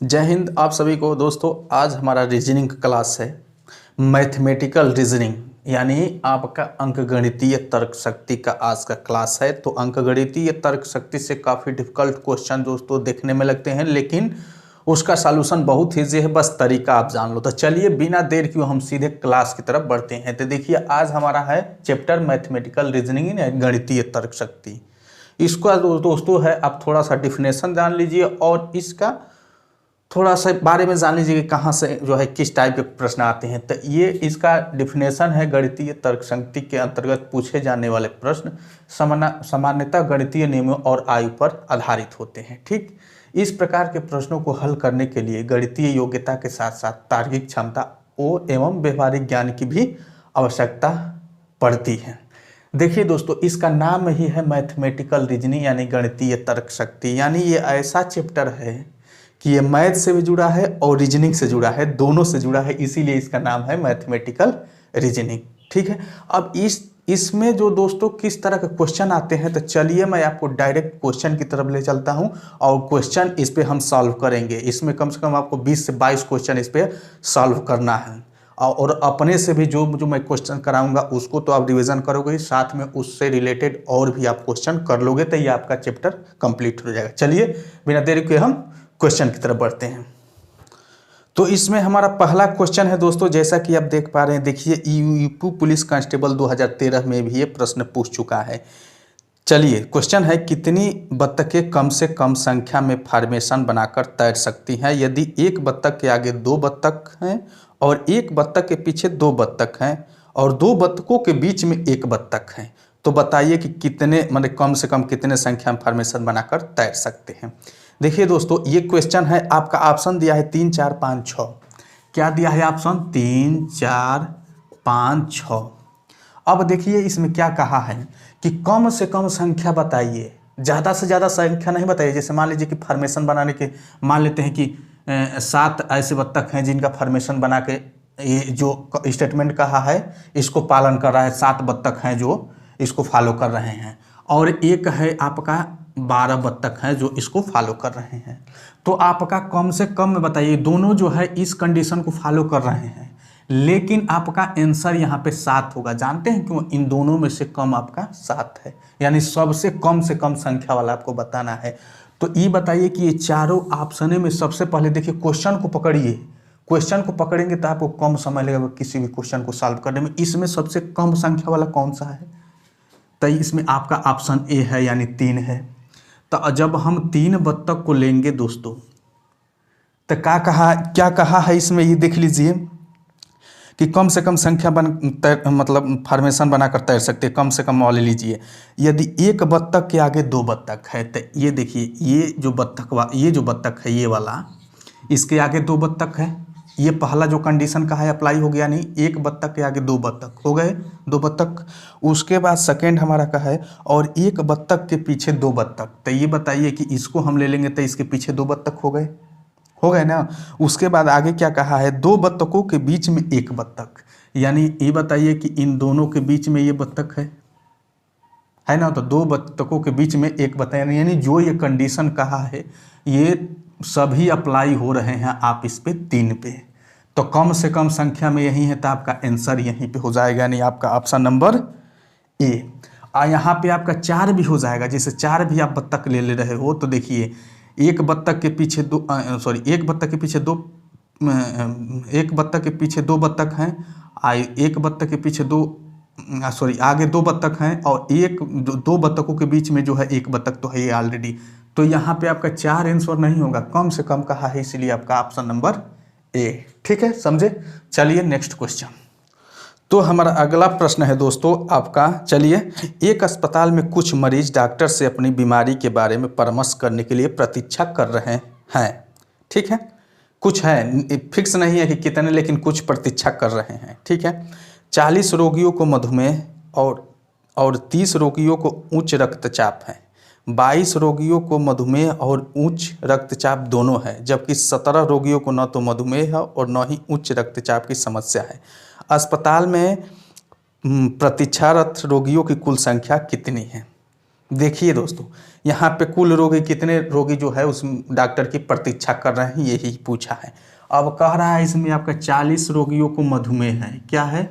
जय हिंद आप सभी को। दोस्तों आज हमारा रीजनिंग क्लास है, मैथमेटिकल रीजनिंग यानी आपका अंकगणितीय तर्क शक्ति का आज का क्लास है। तो अंकगणितीय तर्क शक्ति से काफ़ी डिफिकल्ट क्वेश्चन दोस्तों देखने में लगते हैं, लेकिन उसका सॉल्यूशन बहुत ईजी है, बस तरीका आप जान लो। तो चलिए बिना देर किए हम सीधे क्लास की तरफ बढ़ते हैं। तो देखिए आज हमारा है चैप्टर मैथमेटिकल रीजनिंग यानी गणितीय तर्क शक्ति। इसका दोस्तों है आप थोड़ा सा डिफिनेशन जान लीजिए और इसका थोड़ा सा बारे में जान लीजिए कि कहाँ से जो है किस टाइप के प्रश्न आते हैं। तो ये इसका डिफिनेशन है, गणितीय तर्क शक्ति के अंतर्गत पूछे जाने वाले प्रश्न सामान्यतः गणितीय नियमों और आयु पर आधारित होते हैं। ठीक, इस प्रकार के प्रश्नों को हल करने के लिए गणितीय योग्यता के साथ साथ तार्किक क्षमता एवं व्यवहारिक ज्ञान की भी आवश्यकता पड़ती है। देखिए दोस्तों, इसका नाम ही है मैथमेटिकल रीजनिंग यानी गणितीय तर्क शक्ति। यानी ये ऐसा चैप्टर है कि ये मैथ से भी जुड़ा है और रीजनिंग से जुड़ा है, दोनों से जुड़ा है, इसीलिए इसका नाम है मैथमेटिकल रीजनिंग। ठीक है, अब इसमें जो दोस्तों किस तरह के क्वेश्चन आते हैं, तो चलिए मैं आपको डायरेक्ट क्वेश्चन की तरफ ले चलता हूं और क्वेश्चन इस पे हम सॉल्व करेंगे। इसमें कम से कम आपको 20 से 22 क्वेश्चन इस पे सॉल्व करना है और अपने से भी जो मैं क्वेश्चन कराऊंगा उसको तो आप रिवीजन करोगे, साथ में उससे रिलेटेड और भी आप क्वेश्चन कर लोगे, तो ये आपका चैप्टर कंप्लीट हो जाएगा। चलिए बिना देरी के हम क्वेश्चन की तरफ बढ़ते हैं। तो इसमें हमारा पहला क्वेश्चन है दोस्तों, जैसा कि आप देख पा रहे हैं, देखिए यूपी पुलिस कांस्टेबल 2013 में भी ये प्रश्न पूछ चुका है। चलिए क्वेश्चन है, कितनी बत्तखें कम से कम संख्या में फॉर्मेशन बनाकर तैर सकती हैं यदि एक बत्तख के आगे 2 बत्तख हैं और एक बत्तख के पीछे 2 बत्तख हैं और 2 बत्तखों के बीच में 1 बत्तख है। तो बताइए कि कितने मतलब कम से कम कितने संख्या में फॉर्मेशन बनाकर तैर सकते हैं। देखिए दोस्तों, ये क्वेश्चन है आपका, ऑप्शन दिया है 3, 4, 5, 6। क्या दिया है ऑप्शन? 3, 4, 5, 6। अब देखिए इसमें क्या कहा है कि कम से कम संख्या बताइए, ज़्यादा से ज़्यादा संख्या नहीं बताइए। जैसे मान लीजिए कि फॉर्मेशन बनाने के मान लेते हैं कि 7 ऐसे बत्तख हैं जिनका फॉर्मेशन बना के ये जो स्टेटमेंट कहा है इसको पालन कर रहा है, 7 बत्तख हैं जो इसको फॉलो कर रहे हैं और एक है आपका 12 बत्तख हैं जो इसको फॉलो कर रहे हैं। तो आपका कम से कम बताइए, दोनों जो है इस कंडीशन को फॉलो कर रहे हैं, लेकिन आपका आंसर यहाँ पे 7 होगा। जानते हैं क्यों? इन दोनों में से कम आपका 7 है, यानी सबसे कम से कम संख्या वाला आपको बताना है। तो ये बताइए कि ये चारों ऑप्शन में सबसे पहले देखिए क्वेश्चन को पकड़िए, क्वेश्चन को पकड़ेंगे तो आपको कम समय लगेगा किसी भी क्वेश्चन को सॉल्व करने में। इसमें सबसे कम संख्या वाला कौन सा है? तो इसमें आपका ऑप्शन ए है यानी 3 है। तो जब हम 3 बत्तख को लेंगे दोस्तों, तो क्या कहा है इसमें, ये देख लीजिए कि कम से कम संख्या मतलब फॉर्मेशन बनाकर तैर सकते हैं, कम से कम वाले लीजिए। यदि एक बत्तख के आगे 2 बत्तख है, तो ये देखिए ये जो बत्तख है ये वाला, इसके आगे 2 बत्तख है। ये पहला जो कंडीशन का है अप्लाई हो गया, नहीं, एक बत्तख के आगे 2 बत्तख हो गए, 2 बत्तख। उसके बाद सेकेंड हमारा का है और एक बत्तख के पीछे 2 बत्तख। तो ये बताइए कि इसको हम ले लेंगे तो इसके पीछे 2 बत्तख हो गए ना। उसके बाद आगे क्या कहा है, 2 बत्तखों के बीच में 1 बत्तख, यानी ये बताइए कि इन दोनों के बीच में ये बत्तख है ना। तो 2 बत्तखों के बीच में 1 बत्तख, यानी जो ये कंडीशन कहा है ये सभी अप्लाई हो रहे हैं आप इस पे 3 पे। तो कम से कम संख्या में यही है, तो आपका आंसर यहीं पे हो जाएगा, यानी आपका ऑप्शन नंबर ए। यहाँ पे आपका 4 भी हो जाएगा, जैसे 4 भी आप बत्तख ले रहे हो। तो देखिए एक बत्तख के पीछे 2 बत्तख के पीछे 2 बत्तख हैं, एक बत्तख के पीछे आगे 2 बत्तख हैं और 2 बत्तखों के बीच में जो है 1 बत्तख तो है ये ऑलरेडी। तो यहाँ पे आपका 4 आंसर नहीं होगा, कम से कम कहा है, इसलिए आपका ऑप्शन नंबर ए। ठीक है, समझे? चलिए नेक्स्ट क्वेश्चन। तो हमारा अगला प्रश्न है दोस्तों आपका, चलिए, एक अस्पताल में कुछ मरीज डॉक्टर से अपनी बीमारी के बारे में परामर्श करने के लिए प्रतीक्षा कर रहे हैं। ठीक है, कुछ है, फिक्स नहीं है कि कितने, लेकिन कुछ प्रतीक्षा कर रहे हैं। ठीक है, 40 रोगियों को मधुमेह और 30 रोगियों को उच्च रक्तचाप है, 22 रोगियों को मधुमेह और उच्च रक्तचाप दोनों है, जबकि 17 रोगियों को न तो मधुमेह है और न ही उच्च रक्तचाप की समस्या है। अस्पताल में प्रतीक्षारत रोगियों की कुल संख्या कितनी है? देखिए दोस्तों, यहाँ पे कुल रोगी कितने रोगी जो है उस डॉक्टर की प्रतीक्षा कर रहे हैं, यही पूछा है। अब कह रहा है इसमें आपका 40 रोगियों को मधुमेह है, क्या है,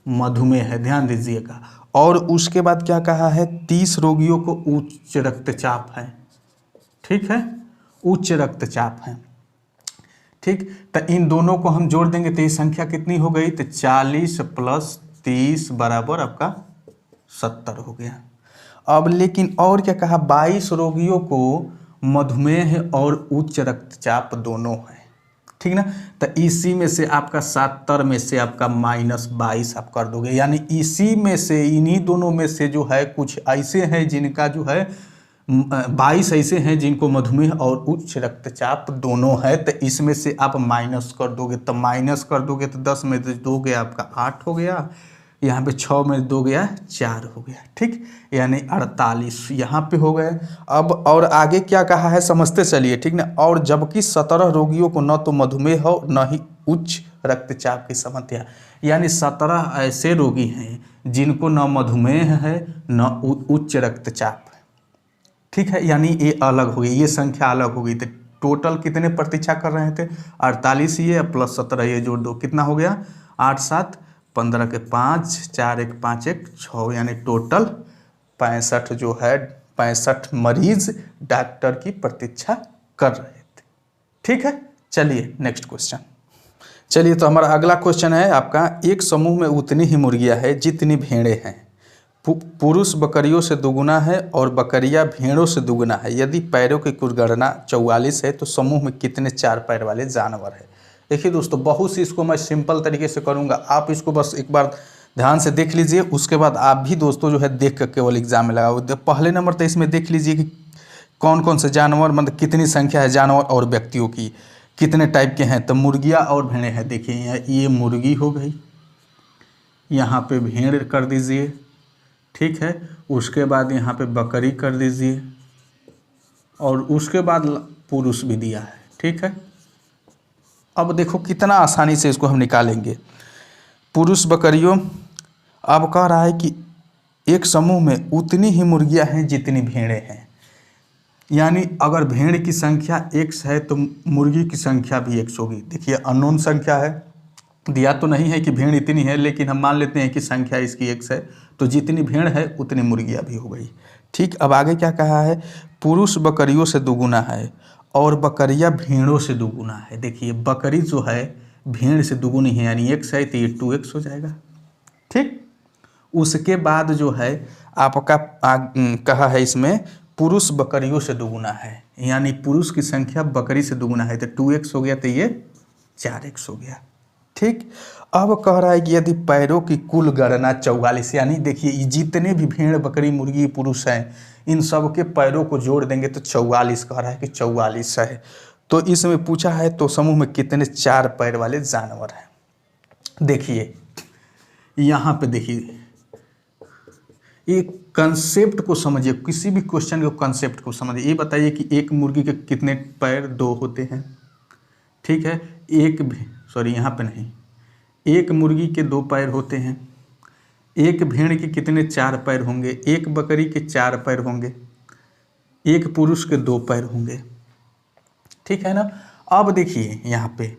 मधुमेह है, ध्यान दीजिएगा। और उसके बाद क्या कहा है, 30 रोगियों को उच्च रक्तचाप है, ठीक है, उच्च रक्तचाप है, ठीक। तो इन दोनों को हम जोड़ देंगे तो ये संख्या कितनी हो गई, तो 40 + 30 बराबर आपका 70 हो गया। अब लेकिन और क्या कहा, 22 रोगियों को मधुमेह और उच्च रक्तचाप दोनों है, ठीक ना। तो इसी में से आपका 70 में से आपका -22 आप कर दोगे, यानी इसी में से, इन्हीं दोनों में से जो है कुछ ऐसे हैं जिनका जो है 22 ऐसे हैं जिनको मधुमेह और उच्च रक्तचाप दोनों है। तो इसमें से आप माइनस कर दोगे, तो माइनस कर दोगे तो 10 में 2 गया आपका 8 हो गया, यहाँ पे 6 में 2 गया 4 हो गया, ठीक, यानी 48 यहाँ पे हो गए। अब और आगे क्या कहा है समझते चलिए, ठीक ना। और जबकि 17 रोगियों को न तो मधुमेह हो न ही उच्च रक्तचाप की समस्या, यानी 17 ऐसे रोगी हैं जिनको न मधुमेह है न उच्च रक्तचाप है, ठीक है, यानी ये अलग हो गई, ये संख्या अलग हो गई। तो टोटल कितने प्रतीक्षा कर रहे थे, 48 ये प्लस 17 ये जोड़ दो, कितना हो गया, 8 7 15 के 5 4 1 5 1 6, यानी टोटल 65 जो है 65 मरीज डॉक्टर की प्रतीक्षा कर रहे थे, ठीक है। चलिए नेक्स्ट क्वेश्चन। चलिए तो हमारा अगला क्वेश्चन है आपका, एक समूह में उतनी ही मुर्गियां हैं जितनी भेड़ें हैं, पुरुष बकरियों से दुगुना है और बकरियां भेड़ों से दुगुना है। यदि पैरों की कुल गणना 44 है तो समूह में कितने 4 पैर वाले जानवर हैं। देखिए दोस्तों, बहुत सी इसको मैं सिंपल तरीके से करूंगा, आप इसको बस एक बार ध्यान से देख लीजिए, उसके बाद आप भी दोस्तों जो है देख कर केवल एग्जाम में लगाओ। पहले नंबर तो इसमें देख लीजिए कि कौन कौन से जानवर, मतलब कितनी संख्या है जानवर और व्यक्तियों की, कितने टाइप के हैं। तो मुर्गियाँ और भेड़ें हैं, देखिए ये मुर्गी हो गई, यहाँ पे भेड़ कर दीजिए, ठीक है, उसके बाद यहाँ पे बकरी कर दीजिए और उसके बाद पुरुष भी दिया है, ठीक है। अब देखो कितना आसानी से इसको हम निकालेंगे, पुरुष बकरियों। अब कह रहा है कि एक समूह में उतनी ही मुर्गियां हैं जितनी भेड़ें हैं, यानी अगर भेड़ की संख्या x है तो मुर्गी की संख्या भी x होगी। देखिए अननोन संख्या है, दिया तो नहीं है कि भेड़ इतनी है, लेकिन हम मान लेते हैं कि संख्या इसकी x है, तो जितनी भेड़ है उतनी मुर्गियां भी हो गई, ठीक। अब आगे क्या कहा है, पुरुष बकरियों से दुगुना है और बकरियां भेड़ों से दुगुना है। देखिए बकरी जो है भेड़ से दुगुनी है, यानी x है तो ये 2x हो जाएगा, ठीक। उसके बाद जो है आपका कहा है इसमें पुरुष बकरियों से दुगुना है, यानी पुरुष की संख्या बकरी से दुगुना है, तो 2x हो गया, तो ये 4x हो गया, ठीक। अब कह रहा है कि यदि पैरों की कुल गणना 44, यानी देखिए जितने भी भेड़ बकरी मुर्गी पुरुष हैं इन सब के पैरों को जोड़ देंगे तो 44, कह रहा है कि 44 है। तो इसमें पूछा है तो समूह में कितने 4 पैर वाले जानवर हैं। देखिए यहाँ पे देखिए, एक कंसेप्ट को समझिए, किसी भी क्वेश्चन के कंसेप्ट को समझिए। ये बताइए कि एक मुर्गी के कितने पैर, 2 होते हैं, ठीक है। यहाँ पे नहीं, एक मुर्गी के 2 पैर होते हैं, एक भेड़ के कितने 4 पैर होंगे, एक बकरी के 4 पैर होंगे, एक पुरुष के 2 पैर होंगे, ठीक है ना। अब देखिए यहाँ पे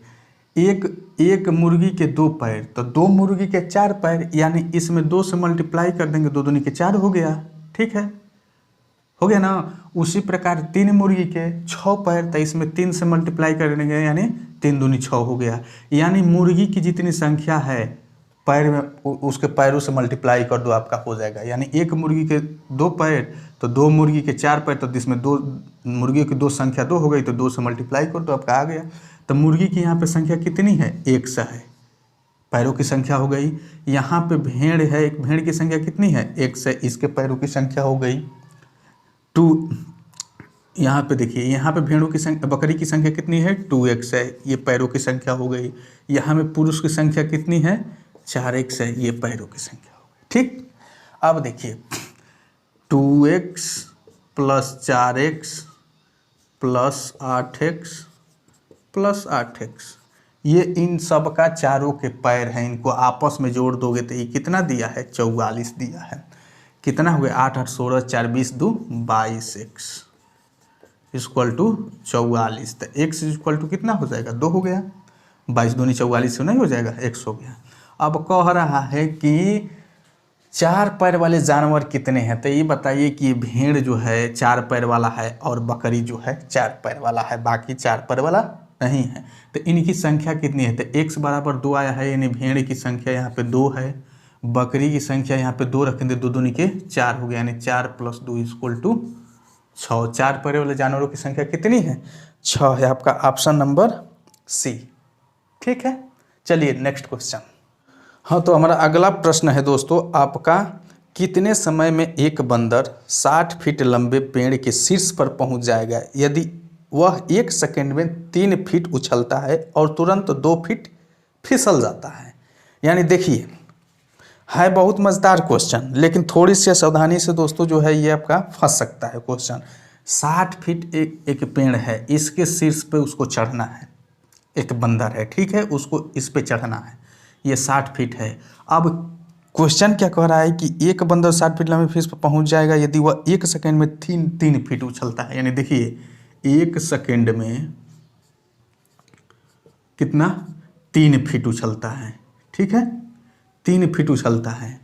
एक मुर्गी के 2 पैर, तो 2 मुर्गी के 4 पैर, यानी इसमें 2 से मल्टीप्लाई कर देंगे, 2 दूनी के 4 हो गया, ठीक है, हो गया ना। उसी प्रकार 3 मुर्गी के 6 पैर, तो इसमें 3 से मल्टीप्लाई कर देंगे, यानी 3 दूनी 6 हो गया। यानी मुर्गी की जितनी संख्या है पैर में, उसके पैरों से मल्टीप्लाई कर दो, आपका हो जाएगा। यानी एक मुर्गी के 2 पैर तो 2 मुर्गी के 4 पैर, तो इसमें 2 मुर्गी की 2 संख्या 2 हो गई, तो 2 से मल्टीप्लाई कर दो, आपका आ गया। तो मुर्गी की यहाँ पे संख्या कितनी है, 1 है, पैरों की संख्या हो गई। यहाँ पे भेड़ है, एक भेड़ की संख्या कितनी है, 1 है, इसके पैरों की संख्या हो गई 2। यहाँ पे देखिए, यहाँ पे भेड़ों की संख्या, बकरी की संख्या कितनी है, 2x है, ये पैरों की संख्या हो गई। यहाँ में पुरुष की संख्या कितनी है, 4x है, ये पैरों की संख्या हो गई, ठीक। अब देखिए 2x + 4x + 8x + 8x, ये इन सब का चारों के पैर हैं, इनको आपस में जोड़ दोगे तो ये कितना दिया है, 44 दिया है। कितना हो गया 8 8 16 4 20 2 22 x इक्वल टू 44। तो x इक्वल टू कितना हो जाएगा 2 हो गया, 22 दूनी 44 से नहीं हो जाएगा, x हो गया। अब कह रहा है कि 4 पैर वाले जानवर कितने हैं, तो ये बताइए कि भेड़ जो है 4 पैर वाला है और बकरी जो है 4 पैर वाला है, बाकी 4 पैर वाला नहीं है। तो इनकी संख्या कितनी है, तो x बराबर 2 आया है, यानी भेड़ की संख्या यहाँ पे 2 है, बकरी की संख्या यहाँ पे 2 रखेंगे, 2 दूनी के 4 हो गया, यानी 4 + 2 इक्वल टू 6। 4 पैर वाले जानवरों की संख्या कितनी है 6 है, आपका ऑप्शन नंबर सी। ठीक है, चलिए नेक्स्ट क्वेश्चन। हाँ, तो हमारा अगला प्रश्न है दोस्तों आपका, कितने समय में एक बंदर 60 फीट लंबे पेड़ के शीर्ष पर पहुंच जाएगा यदि वह 1 सेकंड में 3 फीट उछलता है और तुरंत 2 फीट फिसल जाता है। यानी देखिए, है बहुत मज़ेदार क्वेश्चन, लेकिन थोड़ी सी सावधानी से दोस्तों जो है ये आपका फंस सकता है क्वेश्चन। 60 फीट एक पेड़ है, इसके शीर्ष पे उसको चढ़ना है, एक बंदर है, ठीक है, उसको इस पे चढ़ना है, ये 60 फीट है। अब क्वेश्चन क्या कह रहा है कि एक बंदर 60 फीट लंबे शीर्ष पर पहुंच जाएगा यदि वह 1 सेकंड में 3 फीट उछलता है। यानी देखिए 1 सेकंड में कितना 3 फीट उछलता है, ठीक है, 3 फीट उछलता है,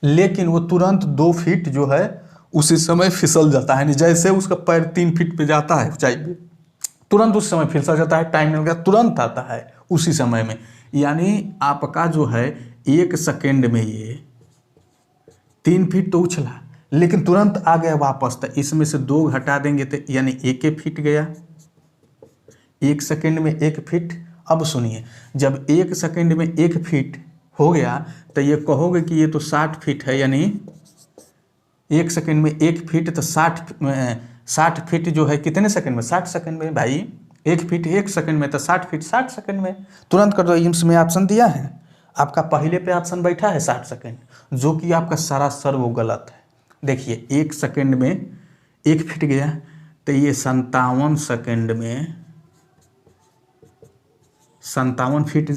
लेकिन वो तुरंत 2 फीट जो है उसी समय फिसल जाता है। यानी जैसे उसका पैर 3 फीट पे जाता है ऊंचाई पे, तुरंत उस समय फिसल जाता है, टाइम मिल गया, तुरंत आता है उसी समय में। यानी आपका जो है 1 सेकंड में ये 3 फीट तो उछला, लेकिन तुरंत आ गया वापस, तो इसमें से 2 घटा देंगे तो यानी 1 फीट गया, 1 सेकंड में 1 फीट। अब सुनिए, जब 1 सेकंड में 1 फीट हो गया तो ये कहोगे कि ये तो 60 फीट है, यानी 1 सेकंड में 1 फीट, तो 60 फीट जो है कितने सेकंड में 60 सेकंड में भाई, 1 फीट 1 सेकंड में, तो 60 फीट 60 सेकंड में। तुरंत कर दो, इसमें ऑप्शन दिया है आपका, पहले पे ऑप्शन बैठा है 60 सेकंड, जो कि आपका सरासर वो गलत है। देखिए 1 सेकंड में 1 फीट गया, तो ये 57 सेकंड में 57 फीट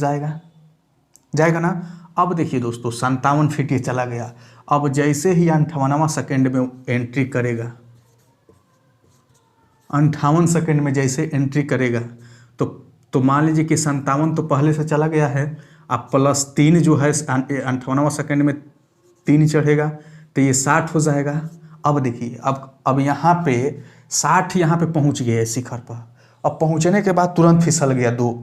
जाएगा ना। अब देखिए दोस्तों 57 फीट ये चला गया, अब जैसे ही 58वां सेकंड में एंट्री करेगा, 58 सेकंड में जैसे एंट्री करेगा तो मान लीजिए कि 57 तो पहले से चला गया है, अब +3 जो है 58वां सेकंड में 3 चढ़ेगा, तो ये 60 हो जाएगा। अब देखिए अब यहाँ पे 60 यहाँ पे पहुँच गए है शिखर पर, अब पहुँचने के बाद तुरंत फिसल गया 2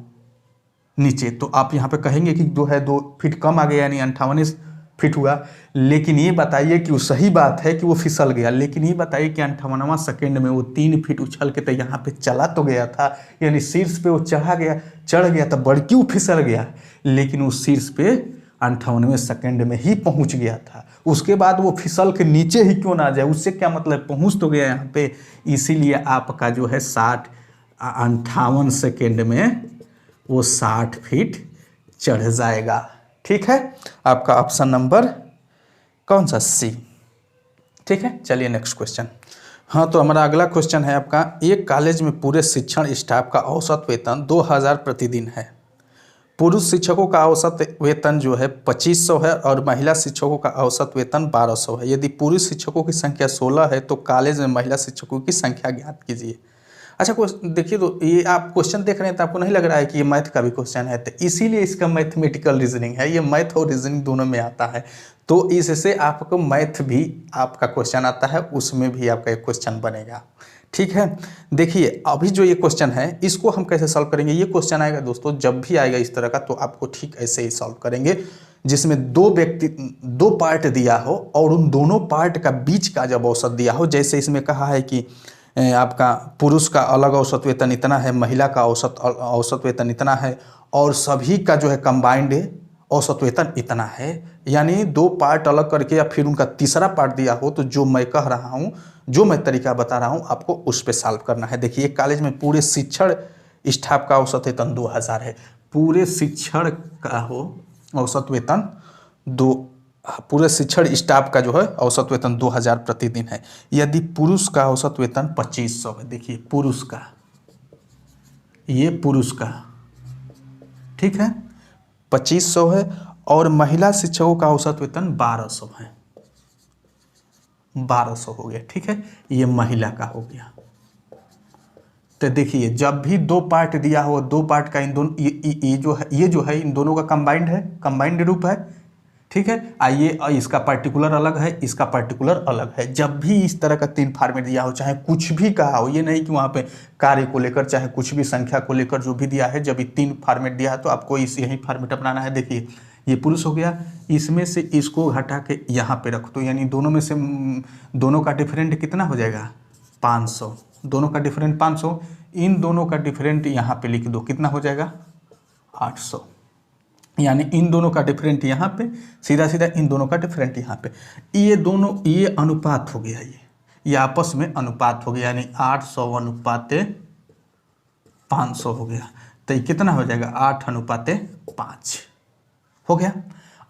नीचे, तो आप यहाँ पे कहेंगे कि जो है 2 फीट कम आ गया, यानी 58 फीट हुआ। लेकिन ये बताइए कि वो सही बात है कि वो फिसल गया, लेकिन ये बताइए कि 58वां सेकंड में वो 3 फीट उछल के तो यहाँ पे चला तो गया था, यानी शीर्ष पे वो चढ़ गया तो बड़क्यू फिसल गया, लेकिन उस शीर्ष पे 58वें सेकंड में ही पहुँच गया था। उसके बाद वो फिसल के नीचे ही क्यों ना जाए, उससे क्या मतलब, पहुँच तो गया यहाँ पे। इसीलिए आपका जो है 58 सेकेंड में वो 60 फीट चढ़ जाएगा। ठीक है, आपका ऑप्शन नंबर कौन सा, सी। ठीक है, चलिए नेक्स्ट क्वेश्चन। हाँ, तो हमारा अगला क्वेश्चन है आपका, एक कॉलेज में पूरे शिक्षण स्टाफ का औसत वेतन 2000 प्रतिदिन है। पुरुष शिक्षकों का औसत वेतन जो है 2500 है और महिला शिक्षकों का औसत वेतन 1200 है। यदि पुरुष शिक्षकों की संख्या 16 है तो कॉलेज में महिला शिक्षकों की संख्या ज्ञात कीजिए। अच्छा, देखिए, तो ये आप क्वेश्चन देख रहे हैं तो आपको नहीं लग रहा है कि ये मैथ का भी क्वेश्चन है, तो इसीलिए इसका मैथमेटिकल रीजनिंग है, ये मैथ और रीजनिंग दोनों में आता है, तो इससे आपको मैथ भी आपका क्वेश्चन आता है, उसमें भी आपका एक क्वेश्चन बनेगा। ठीक है, देखिए अभी जो ये क्वेश्चन है इसको हम कैसे सॉल्व करेंगे। ये क्वेश्चन आएगा दोस्तों, जब भी आएगा इस तरह का तो आपको ठीक ऐसे ही सॉल्व करेंगे, जिसमें 2 पार्ट दिया हो और उन दोनों पार्ट का बीच का जब औसत दिया हो, जैसे इसमें कहा है कि आपका पुरुष का अलग औसत वेतन इतना है, महिला का औसत वेतन इतना है, और सभी का जो है कंबाइंड औसत वेतन इतना है, यानी 2 पार्ट अलग करके या फिर उनका तीसरा पार्ट दिया हो, तो जो मैं कह रहा हूँ, जो मैं तरीका बता रहा हूँ, आपको उस पर सॉल्व करना है। देखिए, कॉलेज में पूरे शिक्षण स्टाफ का औसत वेतन 2000 है, पूरे शिक्षण का हो औसत वेतन पूरे शिक्षण स्टाफ का जो है औसत वेतन 2000 प्रतिदिन है। यदि पुरुष का औसत वेतन 2500 है, देखिए पुरुष का, ये पुरुष का, ठीक है, 2500 है, और महिला शिक्षकों का औसत वेतन 1200 है। 1200 हो गया। ठीक है, ये महिला का हो गया। तो देखिए जब भी दो पार्ट दिया हो, दो पार्ट का इन दोनों ये जो है इन दोनों का कंबाइंड है, कंबाइंड रूप है। ठीक है, आइए इसका पर्टिकुलर अलग है, इसका पर्टिकुलर अलग है। जब भी इस तरह का 3 फॉर्मेट दिया हो, चाहे कुछ भी कहा हो, ये नहीं कि वहाँ पे कार्य को लेकर चाहे कुछ भी संख्या को लेकर जो भी दिया है, जब ये 3 फॉर्मेट दिया है तो आपको यही फॉर्मेट अपनाना है। देखिए ये पुरुष हो गया, इसमें से इसको हटा के यहाँ पे रख दो, यानी दोनों में से दोनों का डिफरेंट कितना हो जाएगा 500, दोनों का डिफरेंट 500, इन दोनों का डिफरेंट यहाँ पे लिख दो, कितना हो जाएगा 800, यानी इन दोनों का डिफरेंट यहाँ पे, सीधा सीधा इन दोनों का डिफरेंट यहाँ पे। ये दोनों ये अनुपात हो गया, ये आपस में अनुपात हो गया, यानी 800 अनुपाते 500 हो गया। तो ये कितना हो जाएगा 8 अनुपाते 5 हो गया।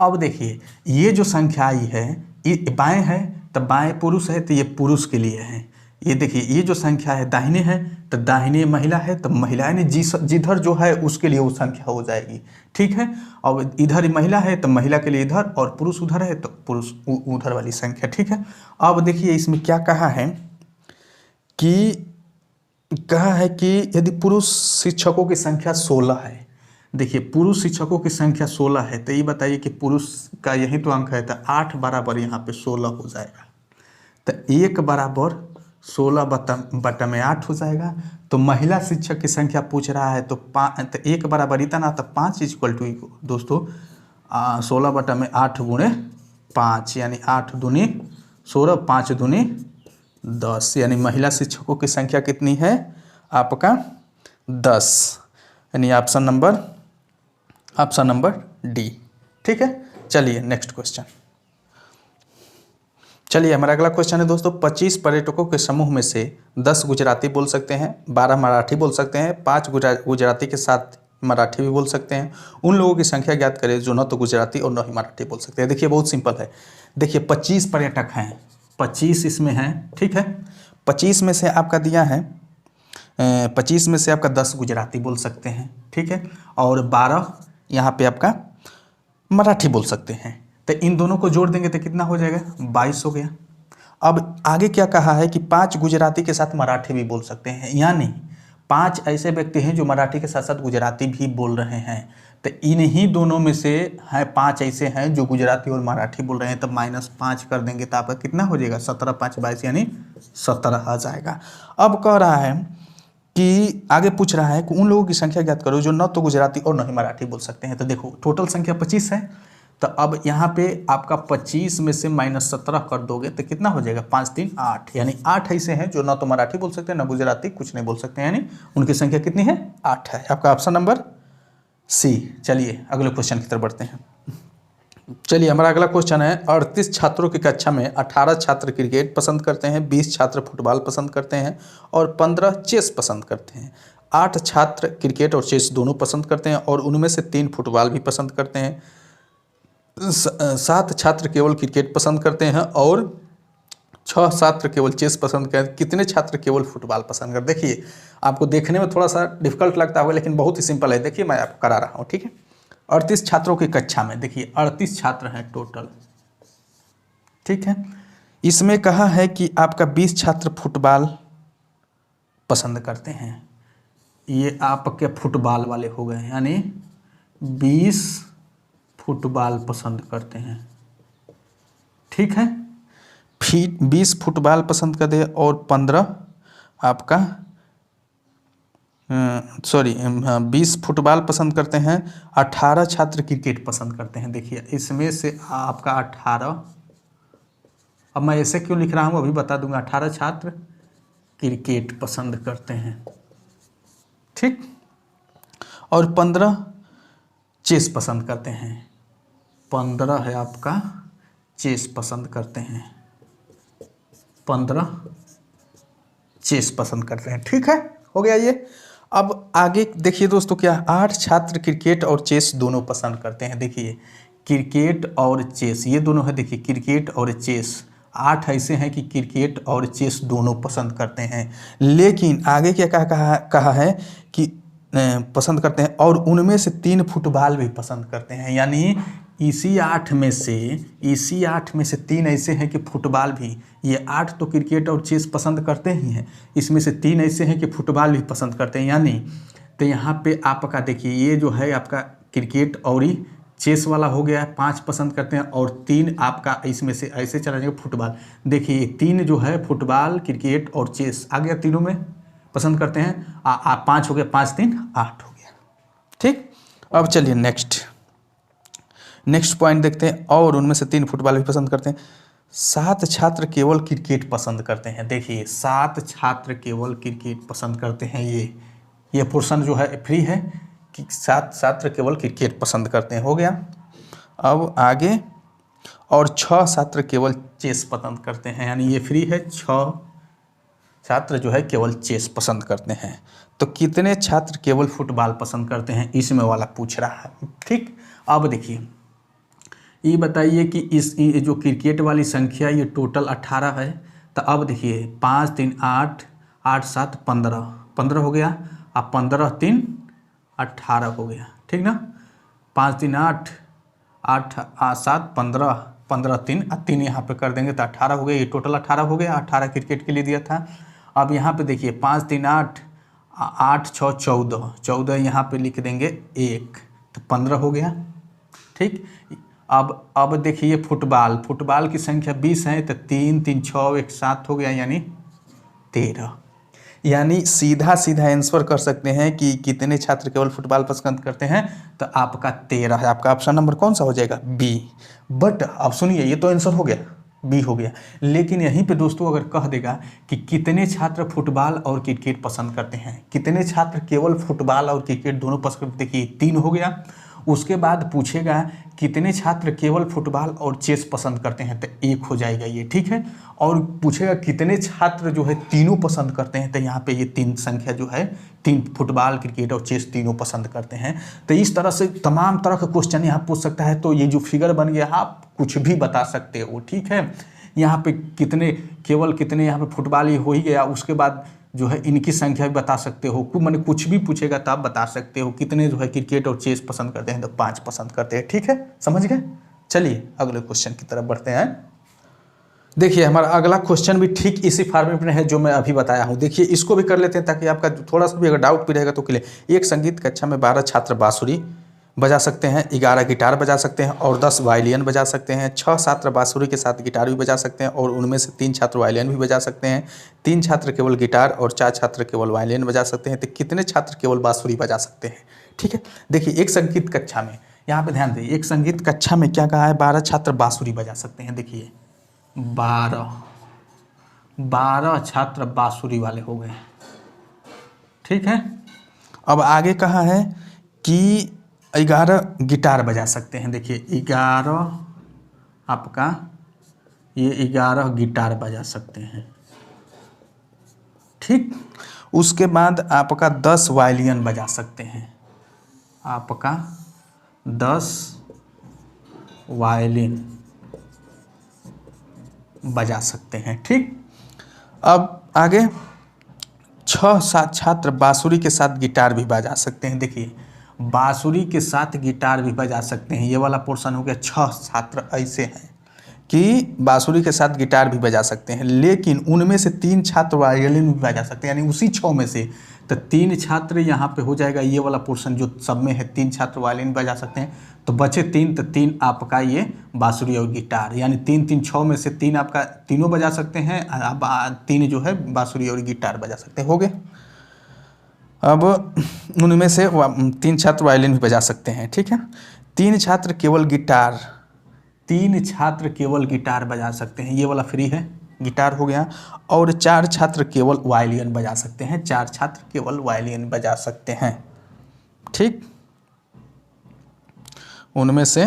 अब देखिए ये जो संख्या आई है ये बाएं है, तो बाएं पुरुष है तो ये पुरुष के लिए है। ये देखिए ये जो संख्या है दाहिने है, तो दाहिने महिला है, तो महिला यानी जिधर जो है उसके लिए वो संख्या हो जाएगी। ठीक है, और इधर महिला है तो महिला के लिए इधर, और पुरुष उधर है तो पुरुष उधर वाली संख्या। ठीक है, अब देखिए इसमें क्या कहा है कि यदि पुरुष शिक्षकों की संख्या 16 है, देखिए पुरुष शिक्षकों की संख्या 16 है, तो ये बताइए कि पुरुष का यही तो अंक है, तो 8 बराबर यहाँ पे 16 हो जाएगा। तो 1 बराबर 16 बटा में 8 हो जाएगा। तो महिला शिक्षक की संख्या पूछ रहा है, तो 1 बराबर इतना, तो 5 इक्वल टू दोस्तों 16 बटा में 8 गुणे 5, यानी 8 दूनी 16, 5 दूनी 10, यानी महिला शिक्षकों की संख्या कितनी है आपका 10, यानी ऑप्शन नंबर डी। ठीक है, चलिए नेक्स्ट क्वेश्चन। चलिए हमारा अगला क्वेश्चन है दोस्तों, 25 पर्यटकों के समूह में से 10 गुजराती बोल सकते हैं, 12 मराठी बोल सकते हैं, 5 गुजराती के साथ मराठी भी बोल सकते हैं। उन लोगों की संख्या ज्ञात करें जो न तो गुजराती और न ही मराठी बोल सकते हैं। देखिए बहुत सिंपल है, देखिए 25 पर्यटक हैं, 25 इसमें हैं। ठीक है, 25 में से आपका दिया है 25 में से आपका 10 गुजराती बोल सकते हैं। ठीक है, और 12 यहाँ पे आपका मराठी बोल सकते हैं। तो इन दोनों को जोड़ देंगे तो कितना हो जाएगा 22 हो गया। अब आगे क्या कहा है कि 5 गुजराती के साथ मराठी भी बोल सकते हैं, यानी 5 ऐसे व्यक्ति हैं जो मराठी के साथ साथ गुजराती भी बोल रहे हैं। तो इन्हीं दोनों में से है 5 ऐसे हैं जो गुजराती और मराठी बोल रहे हैं, तब -5 कर देंगे तो आपका कितना हो जाएगा 17 5 22, यानी 17 आ जाएगा। अब कह रहा है कि आगे पूछ रहा है कि उन लोगों की संख्या ज्ञात करो जो न तो गुजराती और न ही मराठी बोल सकते हैं। तो देखो टोटल संख्या 25 है, तो अब यहाँ पे आपका 25 में से -17 कर दोगे तो कितना हो जाएगा 5 3 8, यानी 8 ऐसे हैं जो न तो मराठी बोल सकते हैं न गुजराती, कुछ नहीं बोल सकते हैं, यानी उनकी संख्या कितनी है 8 है। आपका ऑप्शन नंबर सी। चलिए अगले क्वेश्चन की तरफ बढ़ते हैं। चलिए हमारा अगला क्वेश्चन है, 38 छात्रों की कक्षा में 18 छात्र क्रिकेट पसंद करते हैं, 20 छात्र फुटबॉल पसंद करते हैं और 15 चेस पसंद करते हैं। 8 छात्र क्रिकेट और चेस दोनों पसंद करते हैं और उनमें से 3 फुटबॉल भी पसंद करते हैं। 7 छात्र केवल क्रिकेट पसंद करते हैं और 6 छात्र केवल चेस पसंद करते हैं। कितने छात्र केवल फुटबॉल पसंद करते हैं? देखिए आपको देखने में थोड़ा सा डिफिकल्ट लगता होगा, लेकिन बहुत ही सिंपल है। देखिए मैं आपको करा रहा हूँ। ठीक है, 38 छात्रों की कक्षा में, देखिए 38 छात्र हैं टोटल। ठीक है, इसमें कहा है कि आपका 20 छात्र फुटबॉल पसंद करते हैं, ये आपके फुटबॉल वाले हो गए, यानी 20 फुटबॉल पसंद करते हैं। ठीक है, फिर 20 फुटबॉल पसंद करते हैं और 15 आपका 20 फुटबॉल पसंद करते हैं, 18 छात्र क्रिकेट पसंद करते हैं। देखिए इसमें से आपका 18, अब मैं ऐसे क्यों लिख रहा हूँ अभी बता दूंगा। 18 छात्र क्रिकेट पसंद करते हैं, ठीक, और 15 चेस पसंद करते हैं। 15 है आपका चेस पसंद करते हैं, 15 चेस पसंद करते हैं। ठीक है, हो गया ये। अब आगे देखिए दोस्तों, क्या 8 छात्र क्रिकेट और चेस दोनों पसंद करते हैं। देखिए क्रिकेट और चेस ये दोनों है, देखिए क्रिकेट और चेस 8 ऐसे हैं कि क्रिकेट और चेस दोनों पसंद करते हैं। लेकिन आगे क्या कहा है कि पसंद करते हैं और उनमें से 3 फुटबॉल भी पसंद करते हैं। यानी इसी 8 में से 3 ऐसे हैं कि फुटबॉल भी, ये 8 तो क्रिकेट और चेस पसंद करते ही हैं, इसमें से 3 ऐसे हैं कि फुटबॉल भी पसंद करते हैं। यानी तो यहाँ पे आपका देखिए ये जो है आपका क्रिकेट और ही चेस वाला हो गया, 5 पसंद करते हैं और 3 आपका इसमें से ऐसे चला जाएगा फुटबॉल। देखिए 3 जो है फुटबॉल, क्रिकेट और चेस आ गया, तीनों में पसंद करते हैं। 5 हो गया, 5 3 8 हो गया। ठीक, अब चलिए नेक्स्ट पॉइंट देखते हैं। और उनमें से 3 फुटबॉल भी पसंद करते हैं। 7 छात्र केवल क्रिकेट पसंद करते हैं। देखिए 7 छात्र केवल क्रिकेट पसंद करते हैं। ये पोर्शन जो है फ्री है कि 7 छात्र केवल क्रिकेट पसंद करते हैं, हो गया। अब आगे, और 6 छात्र केवल चेस पसंद करते हैं। यानी ये फ्री है, 6 छात्र जो है केवल चेस पसंद करते हैं। तो कितने छात्र केवल फुटबॉल पसंद करते हैं, इसमें वाला पूछ रहा है। ठीक, अब देखिए ये बताइए कि ये जो क्रिकेट वाली संख्या ये टोटल 18 है। तो अब देखिए 5 3 8, 8 7 15, 15 हो गया। अब 15 3 18 हो गया, ठीक ना। 5 3 8, 8 7 15, 15 3 3 यहाँ पे कर देंगे तो 18 हो गया। ये टोटल 18 हो गया, 18 क्रिकेट के लिए दिया था। अब यहाँ पे देखिए 5 3 8, 8 6 14, 14 यहाँ पे लिख देंगे 1, तो 15 हो गया। ठीक, अब देखिए फुटबॉल की संख्या 20 है, तो 3 3 6 1 7 हो गया, यानी 13। यानी सीधा आंसर कर सकते हैं कि कितने छात्र केवल फुटबॉल पसंद करते हैं, तो आपका 13 है। आपका ऑप्शन नंबर कौन सा हो जाएगा, बी। बट अब सुनिए, ये तो आंसर हो गया, बी हो गया। लेकिन यहीं पे दोस्तों अगर कह देगा कि कितने छात्र फुटबॉल और क्रिकेट पसंद करते हैं, कितने छात्र केवल फुटबॉल और क्रिकेट दोनों पसंद करते, देखिए 3 हो गया। उसके बाद पूछेगा कितने छात्र केवल फुटबॉल और चेस पसंद करते हैं, तो 1 हो जाएगा ये, ठीक है। और पूछेगा कितने छात्र जो है तीनों पसंद करते हैं, तो यहाँ पे ये 3 संख्या जो है, 3 फुटबॉल, क्रिकेट और चेस तीनों पसंद करते हैं। तो इस तरह से तमाम तरह का क्वेश्चन यहाँ पूछ सकता है। तो ये जो फिगर बन गया आप कुछ भी बता सकते हो, ठीक है। यहाँ पे केवल कितने यहाँ पे फुटबॉल ही हो ही गया। उसके बाद जो है इनकी संख्या भी बता सकते हो, मैंने कुछ भी पूछेगा तो आप बता सकते हो। कितने जो है क्रिकेट और चेस पसंद करते हैं, तो 5 पसंद करते हैं, ठीक है, समझ गए। चलिए अगले क्वेश्चन की तरफ बढ़ते हैं। देखिए हमारा अगला क्वेश्चन भी ठीक इसी फॉर्मेट में है जो मैं अभी बताया हूँ। देखिए इसको भी कर लेते हैं ताकि आपका थोड़ा सा भी अगर डाउट भी रहेगा तो क्लियर। एक संगीत कक्षा में 12 छात्र बांसुरी बजा सकते हैं, 11 गिटार बजा सकते हैं और 10 वायलिन बजा सकते हैं। 6 छात्र बांसुरी के साथ गिटार भी बजा सकते हैं और उनमें से 3 छात्र वायलिन भी बजा सकते हैं। 3 छात्र केवल गिटार और 4 छात्र केवल वायलिन बजा सकते हैं। तो कितने छात्र केवल बांसुरी बजा सकते हैं, ठीक है। देखिए एक संगीत कक्षा में, यहाँ पे ध्यान दीजिए, एक संगीत कक्षा में क्या कहा है, 12 छात्र बांसुरी बजा सकते हैं। देखिए 12 छात्र बांसुरी वाले हो गए, ठीक है। अब आगे कहा है कि 11 गिटार बजा सकते हैं। देखिए 11 आपका ये 11 गिटार बजा सकते हैं, ठीक। उसके बाद आपका 10 वायलिन बजा सकते हैं। आपका 10 वायलिन बजा सकते हैं, ठीक। अब आगे 6-7 छात्र बांसुरी के साथ गिटार भी बजा सकते हैं। देखिए बांसुरी के साथ गिटार भी बजा सकते हैं, ये वाला पोर्शन हो गया। 6 छात्र ऐसे हैं कि बांसुरी के साथ गिटार भी बजा सकते हैं, लेकिन उनमें से 3 छात्र वायलिन भी बजा सकते हैं। यानी उसी 6 में से तो 3 छात्र यहाँ पे हो जाएगा, ये वाला पोर्शन जो सब में है 3 छात्र वायलिन बजा सकते हैं। तो बचे 3, तो 3 आपका ये बांसुरी और गिटार, यानी 3 3 6 में से 3 आपका तीनों बजा सकते हैं। अब 3 जो है बांसुरी और गिटार बजा सकते हैं, हो गए। अब उनमें से 3 छात्र वायलिन भी बजा सकते हैं, ठीक है। 3 छात्र केवल गिटार बजा सकते हैं, ये वाला फ्री है, गिटार हो गया। और 4 छात्र केवल वायलिन बजा सकते हैं, 4 छात्र केवल वायलिन बजा सकते हैं, ठीक। उनमें से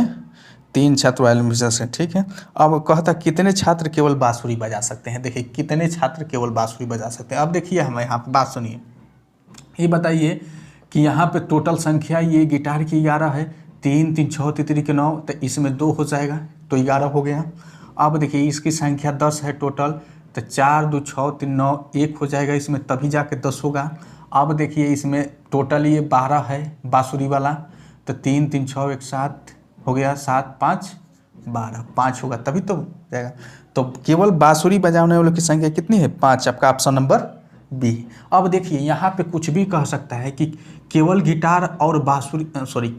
3 छात्र वायलिन बजा सकते हैं, ठीक है। अब कहता कितने छात्र केवल बांसुरी बजा सकते हैं। देखिए कितने छात्र केवल बांसुरी बजा सकते हैं। अब देखिए हम यहाँ पर बात सुनिए, ये बताइए कि यहाँ पे टोटल संख्या ये गिटार की 11 है, 3 3 6 3 के 9, तो इसमें 2 हो जाएगा, तो 11 हो गया। अब देखिए इसकी संख्या 10 है टोटल, तो 4 2 6 3 9 1 हो जाएगा इसमें, तभी जाके 10 होगा। अब देखिए इसमें टोटल ये 12 है बांसुरी वाला, तो 3 3 6 1 7 हो गया, 7 5 12, 5 होगा तभी तो जाएगा। तो केवल बांसुरी बजाने वालों की संख्या कितनी है? 5, आपका ऑप्शन नंबर बी। अब देखिए यहाँ पे कुछ भी कह सकता है कि केवल गिटार और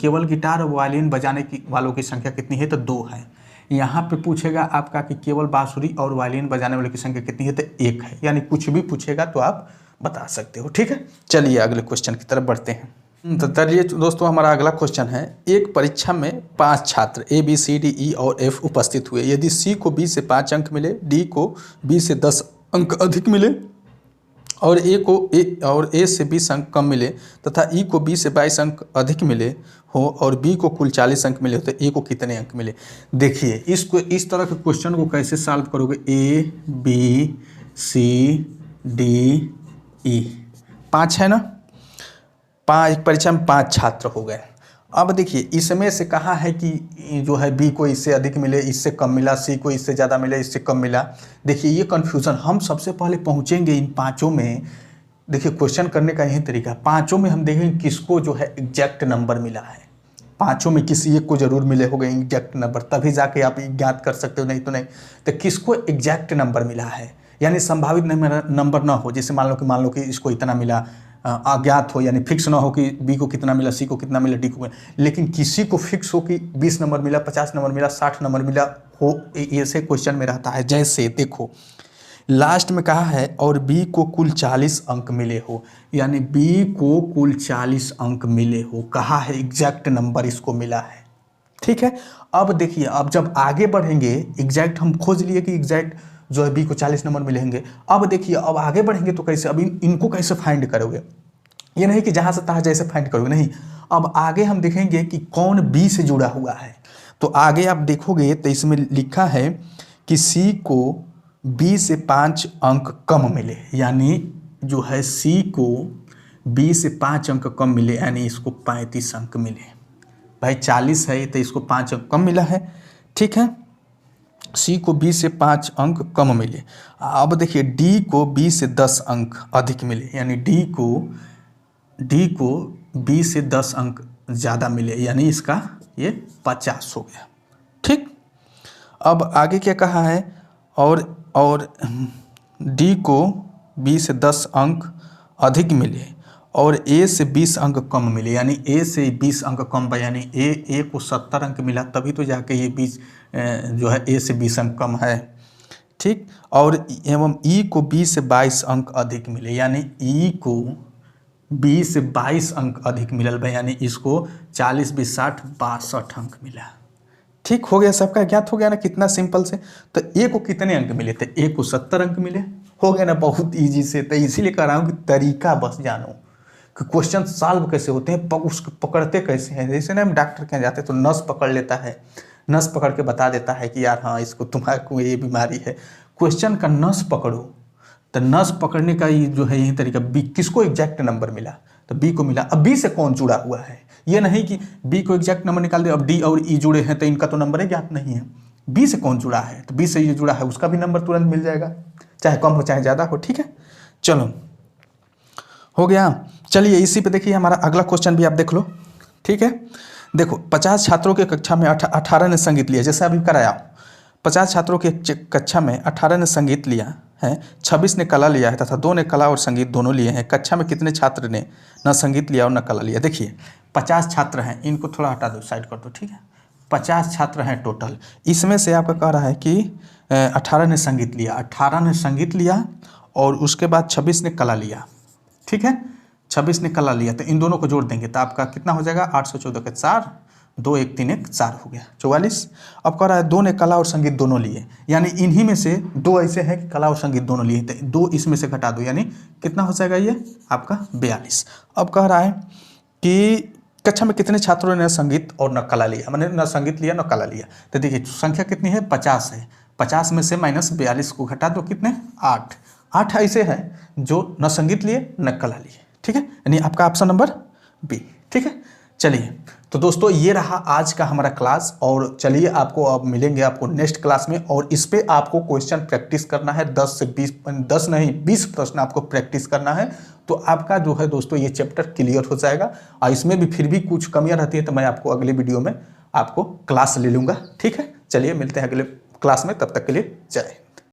केवल गिटार और वायलिन बजाने की वालों की संख्या कितनी है? तो 2 है। यहाँ पे पूछेगा आपका कि केवल बांसुरी और वायलिन बजाने वालों की संख्या कितनी है? तो 1 है। यानी कुछ भी पूछेगा तो आप बता सकते हो, ठीक है। चलिए अगले क्वेश्चन की तरफ बढ़ते हैं। तो चलिए दोस्तों, हमारा अगला क्वेश्चन है, एक परीक्षा में 5 छात्र A B C D E और F उपस्थित हुए। यदि C को B से 5 अंक मिले, D को B से 10 अंक अधिक मिले और A से 20 अंक कम मिले तथा E को B से 22 अंक अधिक मिले हो और B को कुल 40 अंक मिले हो, तो A को कितने अंक मिले? देखिए इसको, इस तरह के क्वेश्चन को कैसे सॉल्व करोगे? A B C D E 5 है ना, 5 परीक्षा में 5 छात्र हो गए। अब देखिए इसमें से कहा है कि जो है बी को इससे अधिक मिले, इससे कम मिला, सी को इससे ज़्यादा मिले, इससे कम मिला। देखिए ये कन्फ्यूज़न, हम सबसे पहले पहुँचेंगे इन पाँचों में। देखिए क्वेश्चन करने का यही तरीका, पाँचों में हम देखेंगे किसको जो है एग्जैक्ट नंबर मिला है। पाँचों में किसी एक को जरूर मिले होगा एग्जैक्ट नंबर, तभी जाके आप ज्ञात कर सकते हो, नहीं तो नहीं। तो किसको एग्जैक्ट नंबर मिला है, यानी संभावित नंबर ना हो, जैसे मान लो कि इसको इतना मिला, अज्ञात हो यानी फिक्स ना हो कि बी को कितना मिला, सी को कितना मिला, डी को, लेकिन किसी को फिक्स हो कि 20 नंबर मिला, 50 नंबर मिला, 60 नंबर मिला हो, ऐसे क्वेश्चन में रहता है। जैसे देखो लास्ट में कहा है और बी को कुल 40 अंक मिले हो, यानी बी को कुल 40 अंक मिले हो, कहा है एग्जैक्ट नंबर इसको मिला है, ठीक है। अब देखिए, अब जब आगे बढ़ेंगे, एग्जैक्ट हम खोज लिए कि एग्जैक्ट जो है बी को 40 नंबर मिलेंगे। अब देखिए अब आगे बढ़ेंगे तो कैसे, अब इनको कैसे फाइंड करोगे? ये नहीं कि जहां से तहां जैसे फाइंड करोगे, नहीं। अब आगे हम देखेंगे कि कौन बी से जुड़ा हुआ है। तो आगे आप देखोगे तो इसमें लिखा है कि सी को बी से 5 अंक कम मिले, यानी जो है सी को बी से 5 अंक कम मिले, यानी इसको 35 अंक मिले। भाई 40 है तो इसको 5 अंक कम मिला है, ठीक है। सी को बी से 5 अंक कम मिले। अब देखिए डी को बी से 10 अंक अधिक मिले, यानी डी को बी से 10 अंक ज़्यादा मिले, यानी इसका ये 50 हो गया, ठीक। अब आगे क्या कहा है, और डी को बी से 10 अंक अधिक मिले और ए से 20 अंक कम मिले, यानी ए से 20 अंक कम बा, यानी ए को 70 अंक मिला, तभी तो जाके ये 20 जो है ए से 20 अंक कम है, ठीक। और एवं ई को बी से 22 अंक अधिक मिले, यानी ई को 20 से 22 अंक अधिक मिलल भाई, यानी इसको 40 20 60 62 अंक मिला, ठीक हो गया। सबका ज्ञात हो गया ना, कितना सिंपल से। तो ए को कितने अंक मिले थे? ए को 70 अंक मिले, हो गया ना, बहुत ईजी से। तो इसीलिए कह रहा हूँ कि तरीका बस जानो कि क्वेश्चन सॉल्व कैसे होते हैं, उसको पकड़ते कैसे हैं। जैसे ना हम डॉक्टर के यहाँ जाते तो नस पकड़ लेता है, नस पकड़ के बता देता है कि यार हाँ इसको तुम्हारे को ये बीमारी है। क्वेश्चन का नस पकड़ो, तो नस पकड़ने का ये जो है यही तरीका। बी किसको एग्जैक्ट नंबर मिला? तो बी को मिला। अब बी से कौन जुड़ा हुआ है, ये नहीं कि बी को एग्जैक्ट नंबर निकाल दे, अब डी और ई जुड़े हैं तो इनका तो नंबर ज्ञात नहीं है। बी से कौन जुड़ा है, तो बी से ये जुड़ा है, उसका भी नंबर तुरंत मिल जाएगा, चाहे कम हो चाहे ज़्यादा हो, ठीक है। चलो हो गया। चलिए इसी पे देखिए हमारा अगला क्वेश्चन भी आप देख लो, ठीक है। देखो 50 छात्रों के कक्षा में 18 ने संगीत लिया, जैसे अभी कराया। 50 छात्रों के कक्षा में 18 ने संगीत लिया है, 26 ने कला लिया है तथा 2 ने कला और संगीत दोनों लिए हैं। कक्षा में कितने छात्र ने न संगीत लिया और न कला लिया? देखिए 50 छात्र हैं, इनको थोड़ा हटा दो, साइड कर दो, ठीक है। 50 छात्र हैं टोटल, इसमें से आपका कह रहा है कि 18 ने संगीत लिया, 18 ने संगीत लिया और उसके बाद 26 ने कला लिया, ठीक है। 26 ने कला लिया, तो इन दोनों को जोड़ देंगे तो आपका कितना हो जाएगा? 814 के 4, 2 1 3 1 4 हो गया, 44। अब कह रहा है 2 ने कला और संगीत दोनों लिए, यानी इन्हीं में से 2 ऐसे हैं कि कला और संगीत दोनों लिए, तो 2 इसमें से घटा दो, यानी कितना हो जाएगा ये आपका 42। अब कह रहा है कि कक्षा में कितने छात्रों ने संगीत और न कला लिया, मैंने न संगीत लिया न कला लिया। तो देखिए संख्या कितनी है? 50 है, 50 में से -42 को घटा दो, कितने? 8 ऐसे हैं जो न संगीत लिए न कला लिए, ठीक है, यानी आपका ऑप्शन नंबर बी, ठीक है। चलिए तो दोस्तों ये रहा आज का हमारा क्लास, और चलिए आपको अब मिलेंगे आपको नेक्स्ट क्लास में, और इस पे आपको क्वेश्चन प्रैक्टिस करना है 10 से 20, 10 नहीं 20 प्रश्न आपको प्रैक्टिस करना है। तो आपका जो है दोस्तों ये चैप्टर क्लियर हो जाएगा, और इसमें भी फिर भी कुछ कमियां रहती है तो मैं आपको अगले वीडियो में आपको क्लास ले लूँगा। ठीक है, चलिए मिलते हैं अगले क्लास में, तब तक के लिए जय।